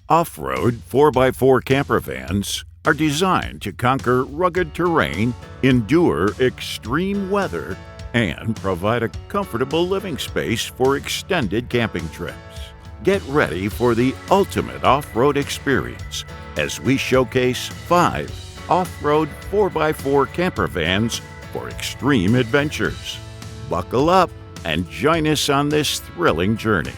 Off-road 4x4 campervans are designed to conquer rugged terrain, endure extreme weather, and provide a comfortable living space for extended camping trips. Get ready for the ultimate off-road experience as we showcase 5 off-road 4x4 campervans for extreme adventures. Buckle up and join us on this thrilling journey.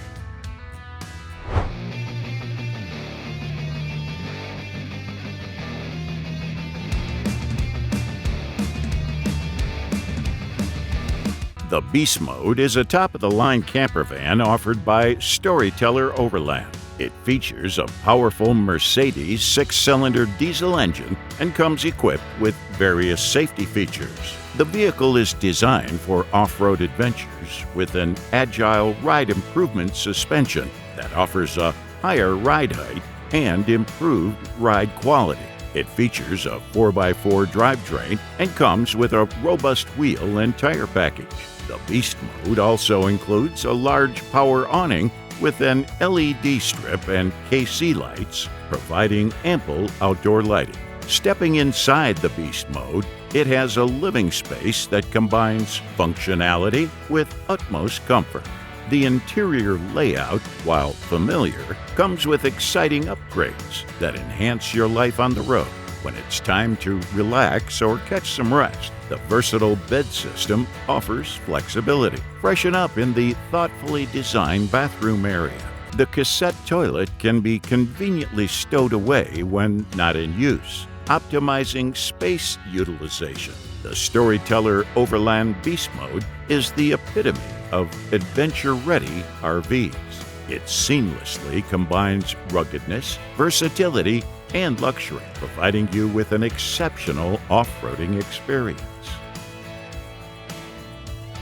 The Beast Mode is a top-of-the-line campervan offered by Storyteller Overland. It features a powerful Mercedes 6-cylinder diesel engine and comes equipped with various safety features. The vehicle is designed for off-road adventures with an agile ride improvement suspension that offers a higher ride height and improved ride quality. It features a 4x4 drivetrain and comes with a robust wheel and tire package. The Beast Mode also includes a large power awning with an LED strip and KC lights, providing ample outdoor lighting. Stepping inside the Beast Mode, it has a living space that combines functionality with utmost comfort. The interior layout, while familiar, comes with exciting upgrades that enhance your life on the road. When it's time to relax or catch some rest, the versatile bed system offers flexibility. Freshen up in the thoughtfully designed bathroom area. The cassette toilet can be conveniently stowed away when not in use, optimizing space utilization. The Storyteller Overland Beast Mode is the epitome of adventure-ready RVs. It seamlessly combines ruggedness, versatility, and luxury, providing you with an exceptional off-roading experience.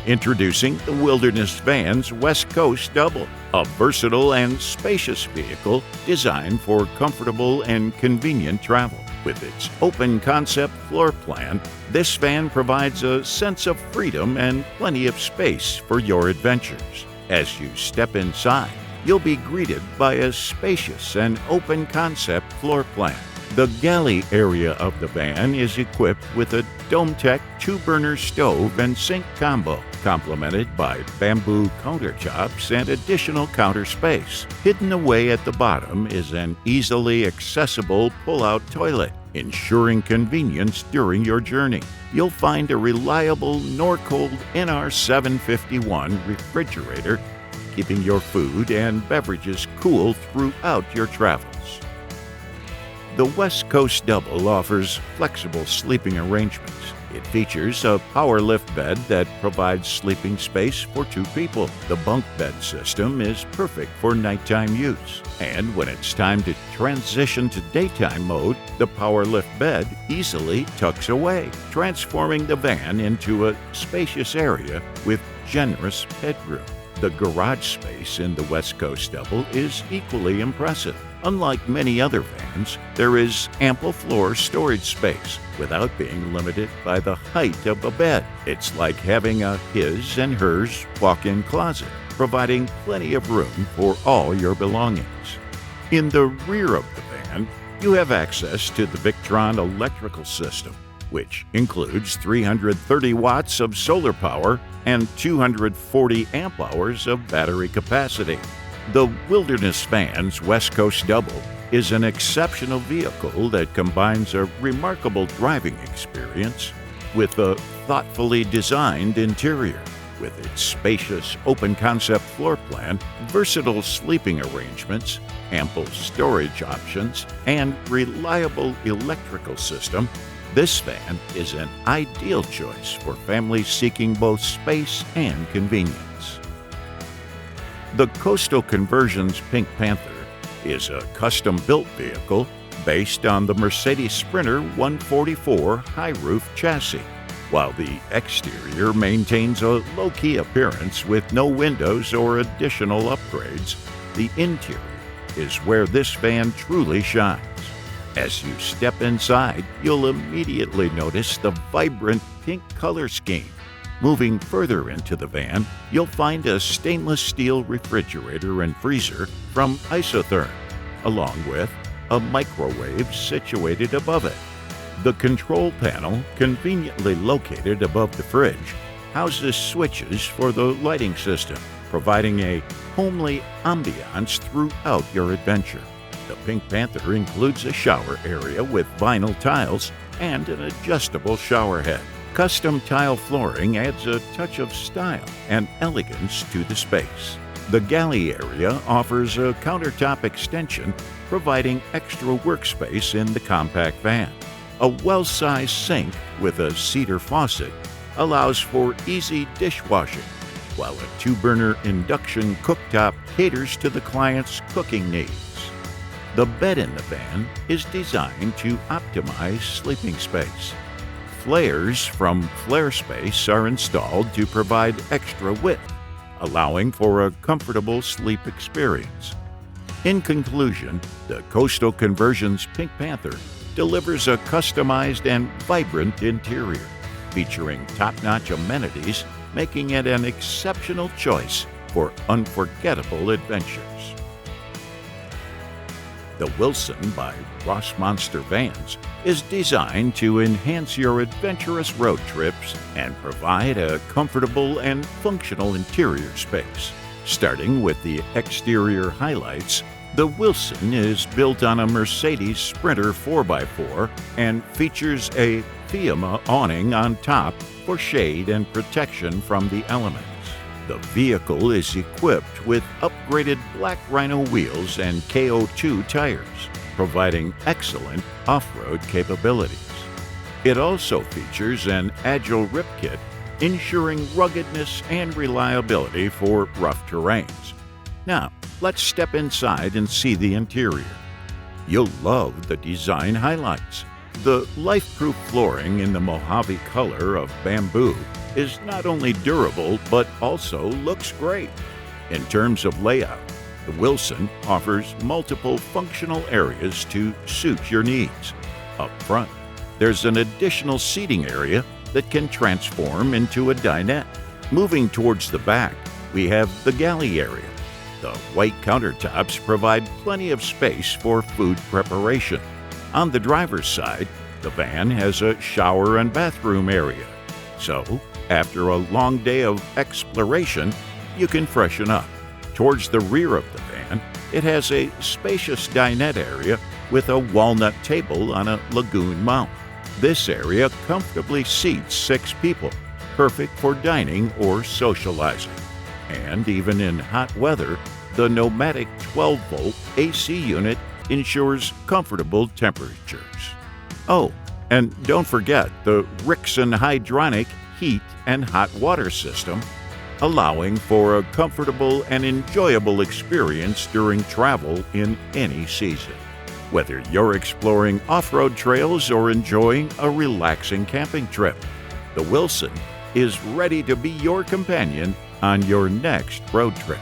Introducing the Wilderness Van's West Coast Double, a versatile and spacious vehicle designed for comfortable and convenient travel. With its open concept floor plan, this van provides a sense of freedom and plenty of space for your adventures. As you step inside, you'll be greeted by a spacious and open concept floor plan. The galley area of the van is equipped with a DomeTech 2-burner stove and sink combo, complemented by bamboo countertops and additional counter space. Hidden away at the bottom is an easily accessible pull-out toilet, ensuring convenience during your journey. You'll find a reliable Norcold NR751 refrigerator, keeping your food and beverages cool throughout your travels. The West Coast Double offers flexible sleeping arrangements. It features a power lift bed that provides sleeping space for 2 people. The bunk bed system is perfect for nighttime use. And when it's time to transition to daytime mode, the power lift bed easily tucks away, transforming the van into a spacious area with generous headroom. The garage space in the West Coast Double is equally impressive. Unlike many other vans, there is ample floor storage space without being limited by the height of a bed. It's like having a his and hers walk-in closet, providing plenty of room for all your belongings. In the rear of the van, you have access to the Victron electrical system, which includes 330 watts of solar power and 240 amp hours of battery capacity. The Wilderness Van's West Coast Double is an exceptional vehicle that combines a remarkable driving experience with a thoughtfully designed interior. With its spacious open-concept floor plan, versatile sleeping arrangements, ample storage options, and reliable electrical system, this van is an ideal choice for families seeking both space and convenience. The Coastal Conversions Pink Panther is a custom-built vehicle based on the Mercedes Sprinter 144 high-roof chassis. While the exterior maintains a low-key appearance with no windows or additional upgrades, the interior is where this van truly shines. As you step inside, you'll immediately notice the vibrant pink color scheme. Moving further into the van, you'll find a stainless steel refrigerator and freezer from Isotherm. along with a microwave situated above it. The control panel, conveniently located above the fridge, houses switches for the lighting system, providing a homely ambiance throughout your adventure. The Pink Panther includes a shower area with vinyl tiles and an adjustable shower head. Custom tile flooring adds a touch of style and elegance to the space. The galley area offers a countertop extension, providing extra workspace in the compact van. A well-sized sink with a cedar faucet allows for easy dishwashing, while a 2-burner induction cooktop caters to the client's cooking needs. The bed in the van is designed to optimize sleeping space. Flares from Flare Space are installed to provide extra width, allowing for a comfortable sleep experience. In conclusion, the Coastal Conversions Pink Panther delivers a customized and vibrant interior, featuring top-notch amenities, making it an exceptional choice for unforgettable adventures. The Wilson by Rossmönster Vans is designed to enhance your adventurous road trips and provide a comfortable and functional interior space. Starting with the exterior highlights, the Wilson is built on a Mercedes Sprinter 4x4 and features a Fiamma awning on top for shade and protection from the elements. The vehicle is equipped with upgraded black Rhino wheels and KO2 tires, providing excellent off-road capabilities. It also features an agile rip kit, ensuring ruggedness and reliability for rough terrains. Now, let's step inside and see the interior. You'll love the design highlights. The life-proof flooring in the Mojave color of bamboo is not only durable, but also looks great. In terms of layout, the Wilson offers multiple functional areas to suit your needs. Up front, there's an additional seating area that can transform into a dinette. Moving towards the back, we have the galley area. The white countertops provide plenty of space for food preparation. On the driver's side, the van has a shower and bathroom area. So, after a long day of exploration, you can freshen up. Towards the rear of the van, it has a spacious dinette area with a walnut table on a lagoon mount. This area comfortably seats 6 people, perfect for dining or socializing. And even in hot weather, the pneumatic 12-volt AC unit ensures comfortable temperatures. Oh, and don't forget the Rixson hydronic heat and hot water system, allowing for a comfortable and enjoyable experience during travel in any season. Whether you're exploring off-road trails or enjoying a relaxing camping trip, the Wilson is ready to be your companion on your next road trip.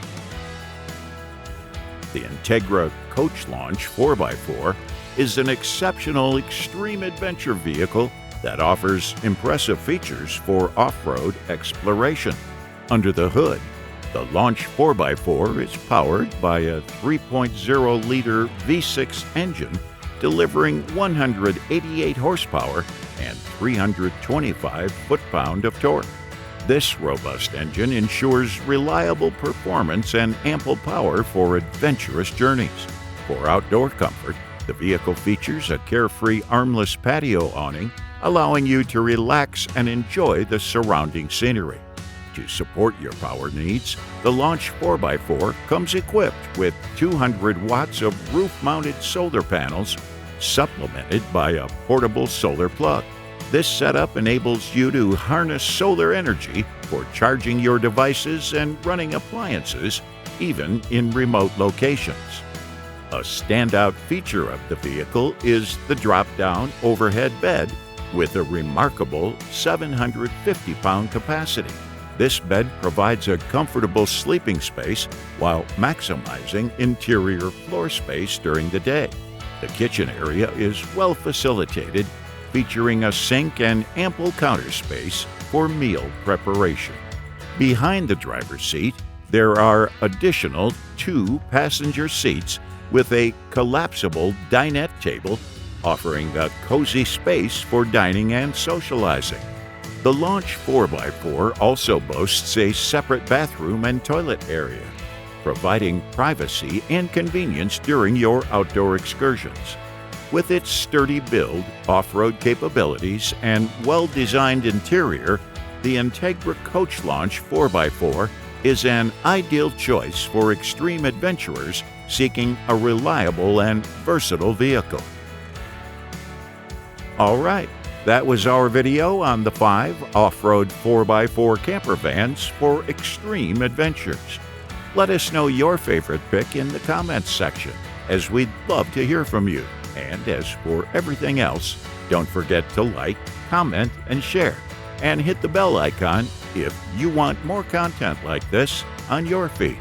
The Entegra Coach Launch 4x4 is an exceptional extreme adventure vehicle that offers impressive features for off-road exploration. Under the hood, the Launch 4x4 is powered by a 3.0-liter V6 engine, delivering 188 horsepower and 325 foot-pound of torque. This robust engine ensures reliable performance and ample power for adventurous journeys. For outdoor comfort, the vehicle features a carefree armless patio awning, allowing you to relax and enjoy the surrounding scenery. To support your power needs, the Launch 4x4 comes equipped with 200 watts of roof-mounted solar panels, supplemented by a portable solar plug. This setup enables you to harness solar energy for charging your devices and running appliances, even in remote locations. A standout feature of the vehicle is the drop-down overhead bed with a remarkable 750-pound capacity. This bed provides a comfortable sleeping space while maximizing interior floor space during the day. The kitchen area is well facilitated, featuring a sink and ample counter space for meal preparation. Behind the driver's seat, there are additional 2 passenger seats with a collapsible dinette table offering a cozy space for dining and socializing. The Launch 4x4 also boasts a separate bathroom and toilet area, providing privacy and convenience during your outdoor excursions. With its sturdy build, off-road capabilities, and well-designed interior, the Entegra Coach Launch 4x4 is an ideal choice for extreme adventurers seeking a reliable and versatile vehicle. All right, that was our video on the 5 off-road 4x4 camper vans for extreme adventures. Let us know your favorite pick in the comments section, as we'd love to hear from you. And as for everything else, don't forget to like, comment, and share, and hit the bell icon if you want more content like this on your feed.